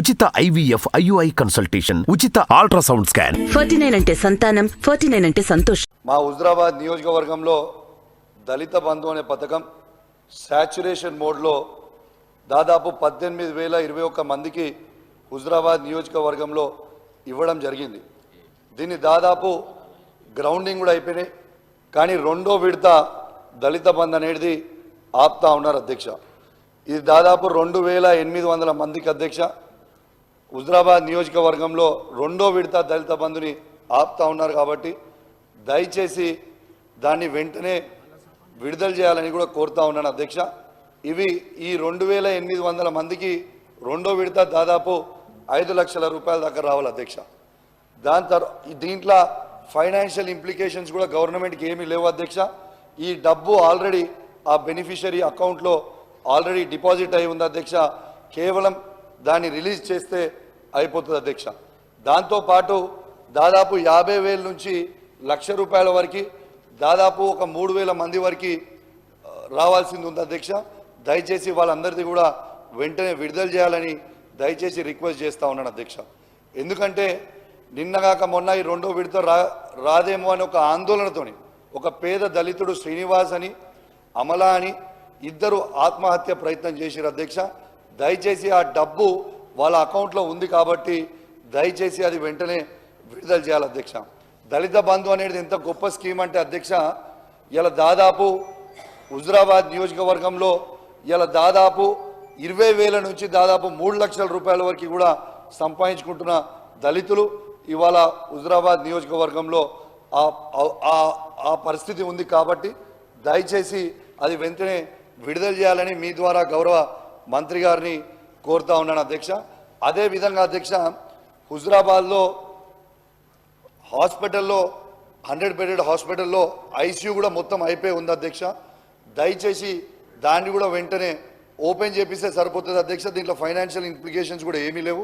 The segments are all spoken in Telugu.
ఉచిత IVF IUI కన్సల్టేషన్, ఉచిత అల్ట్రాసౌండ్ స్కాన్. 49 అంటే సంతానం, 49 అంటే సంతోషం. మా హుజరాబాద్ నియోజకవర్గంలో దళిత బంధు అనే పథకం సాచ్యురేషన్ మోడ్లో దాదాపు 18,021 మందికి హుజరాబాద్ నియోజకవర్గంలో ఇవ్వడం జరిగింది. దీన్ని దాదాపు గ్రౌండింగ్ కూడా అయిపోయినాయి. కానీ రెండో విడత దళిత బంధు అనేది ఆపుతా ఉన్నారు అధ్యక్ష. ఇది దాదాపు 2,800 మందికి అధ్యక్ష హుజరాబాద్ నియోజకవర్గంలో రెండో విడత దళిత బంధుని ఆపుతా ఉన్నారు. కాబట్టి దయచేసి దాన్ని వెంటనే విడుదల చేయాలని కూడా కోరుతా ఉన్నాను అధ్యక్ష. ఇవి ఈ 2,800 మందికి రెండో విడత దాదాపు 5 లక్షల రూపాయల దాకా రావాలి అధ్యక్ష. దాని తర్వాత దీంట్లో ఫైనాన్షియల్ ఇంప్లికేషన్స్ కూడా గవర్నమెంట్కి ఏమీ లేవు అధ్యక్ష. ఈ డబ్బు ఆల్రెడీ ఆ బెనిఫిషరీ అకౌంట్లో ఆల్రెడీ డిపాజిట్ అయి ఉంది అధ్యక్ష. కేవలం దాన్ని రిలీజ్ చేస్తే అయిపోతుంది అధ్యక్ష. దాంతోపాటు దాదాపు 50,000 నుంచి ₹1,00,000 వరకు దాదాపు ఒక 3,000 మంది వరకు రావాల్సింది ఉంది అధ్యక్ష. దయచేసి వాళ్ళందరిది కూడా వెంటనే విడుదల చేయాలని దయచేసి రిక్వెస్ట్ చేస్తూ ఉన్నాను అధ్యక్ష. ఎందుకంటే నిన్నగాక మొన్న ఈ రెండో విడత రాదేమో అని ఒక ఆందోళనతోని ఒక పేద దళితుడు శ్రీనివాస్ అని అమలా అని ఇద్దరు ఆత్మహత్య ప్రయత్నం చేశారు అధ్యక్ష. దయచేసి ఆ డబ్బు వాళ్ళ అకౌంట్లో ఉంది కాబట్టి దయచేసి అది వెంటనే విడుదల చేయాలి అధ్యక్ష. దళిత బంధు అనేది ఎంత గొప్ప స్కీమ్ అంటే అధ్యక్ష, ఇలా దాదాపు హుజరాబాద్ నియోజకవర్గంలో ఇలా దాదాపు 20,000 నుంచి దాదాపు 3 లక్షల రూపాయల వరకు కూడా సంపాదించుకుంటున్న దళితులు ఇవాళ హుజరాబాద్ నియోజకవర్గంలో ఆ పరిస్థితి ఉంది. కాబట్టి దయచేసి అది వెంటనే విడుదల చేయాలని మీ ద్వారా గౌరవ మంత్రి గారిని కోరుతా ఉన్నాను అధ్యక్ష. అదేవిధంగా అధ్యక్ష, హుజరాబాద్లో హాస్పిటల్లో 100 బెడెడ్ హాస్పిటల్లో ICU కూడా మొత్తం అయిపోయి ఉంది అధ్యక్ష. దయచేసి దాన్ని కూడా వెంటనే ఓపెన్ చేపిస్తే సరిపోతుంది అధ్యక్ష. దీంట్లో ఫైనాన్షియల్ ఇంప్లికేషన్స్ కూడా ఏమీ లేవు,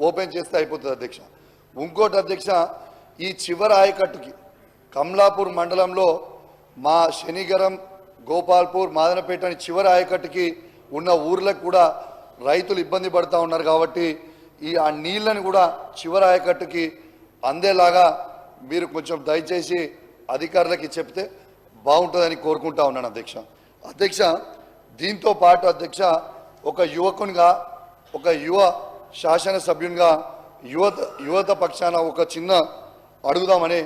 ఓపెన్ చేస్తే అయిపోతుంది అధ్యక్ష. ఇంకోటి అధ్యక్ష, ఈ చివరి ఆయకట్టుకి కమలాపూర్ మండలంలో మా శనిగరం, గోపాల్పూర్, మాదనపేట అని చివరి ఆయకట్టుకి ఉన్న ఊర్లకు కూడా రైతులు ఇబ్బంది పడుతూ ఉన్నారు. కాబట్టి ఆ నీళ్ళని కూడా చివరి ఆయకట్టుకి అందేలాగా మీరు కొంచెం దయచేసి అధికారులకి చెప్తే బాగుంటుందని కోరుకుంటా ఉన్నాను అధ్యక్ష. అధ్యక్ష, దీంతో పాటు అధ్యక్ష, ఒక యువకునిగా, ఒక యువ శాసనసభ్యునిగా యువత పక్షాన ఒక చిన్న అడుగుదామని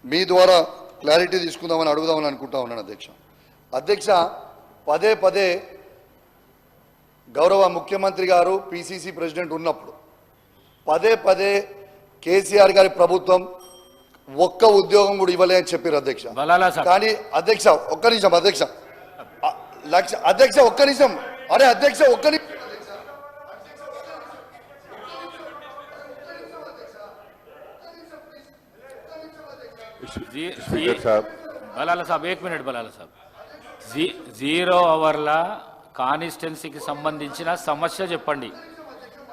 మీ ద్వారా క్లారిటీ తీసుకుందామని అడుగుదామని అనుకుంటా ఉన్నాను అధ్యక్ష. అధ్యక్ష, పదే పదే గౌరవ ముఖ్యమంత్రి గారు PCC ప్రెసిడెంట్ ఉన్నప్పుడు పదే పదే కేసీఆర్ గారి ప్రభుత్వం ఒక్క ఉద్యోగం కూడా ఇవ్వలే అని చెప్పారు అధ్యక్ష. కానీ అధ్యక్ష ఒక్క నిమిషం అధ్యక్ష, అధ్యక్ష ఒక్క నిమిషం, అరే అధ్యక్ష ఒక్క నిమిషం, బలాలా సాబ్ 1 మినిట్ బలాలా సాబ్. 0 అవర్ల కాన్స్టిట్యున్సీకి సంబంధించిన సమస్య చెప్పండి.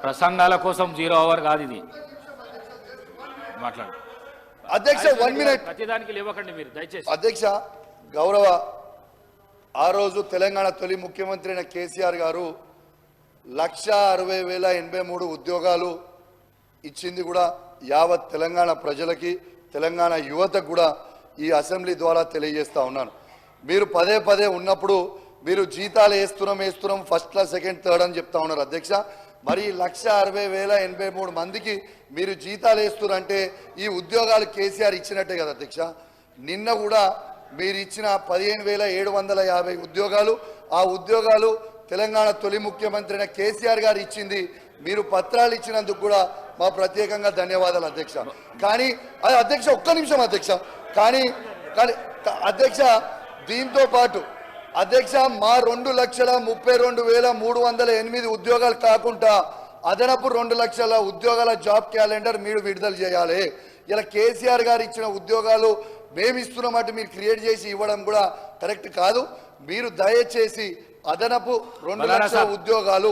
ప్రసంగాల కోసం 0 అవర్ కాదు ఇది. మాట్లాడు అధ్యక్ష. 1 మినిట్ ప్రతిదానికి లేవకండి మీరు దయచేసి. అధ్యక్ష, గౌరవ ఆ రోజు తెలంగాణ తొలి ముఖ్యమంత్రి అయిన కేసీఆర్ గారు 1,60,083 ఉద్యోగాలు ఇచ్చింది కూడా యావత్ తెలంగాణ ప్రజలకి, తెలంగాణ యువతకు కూడా ఈ అసెంబ్లీ ద్వారా తెలియజేస్తా ఉన్నాను. మీరు పదే పదే ఉన్నప్పుడు మీరు జీతాలు వేస్తున్నాం ఫస్ట్ క్లాస్, సెకండ్, థర్డ్ అని చెప్తా ఉన్నారు అధ్యక్ష. మరి 1,60,083 మందికి మీరు జీతాలు వేస్తున్నారంటే ఈ ఉద్యోగాలు కేసీఆర్ ఇచ్చినట్టే కదా అధ్యక్ష. నిన్న కూడా మీరు ఇచ్చిన 15,750 ఉద్యోగాలు, ఆ ఉద్యోగాలు తెలంగాణ తొలి ముఖ్యమంత్రి అయిన కేసీఆర్ గారు ఇచ్చింది. మీరు పత్రాలు ఇచ్చినందుకు కూడా మా ప్రత్యేకంగా ధన్యవాదాలు అధ్యక్ష. కానీ అది అధ్యక్ష ఒక్క నిమిషం అధ్యక్ష, కానీ అధ్యక్ష దీంతో పాటు అధ్యక్ష మా 2,32,308 ఉద్యోగాలు కాకుండా అదనపు 2 లక్షల ఉద్యోగాల జాబ్ క్యాలెండర్ మీరు విడుదల చేయాలి. ఇలా కేసీఆర్ గారు ఇచ్చిన ఉద్యోగాలు మేము ఇస్తున్నమాట మీరు క్రియేట్ చేసి ఇవ్వడం కూడా కరెక్ట్ కాదు. మీరు దయచేసి అదనపు 2 లక్షల ఉద్యోగాలు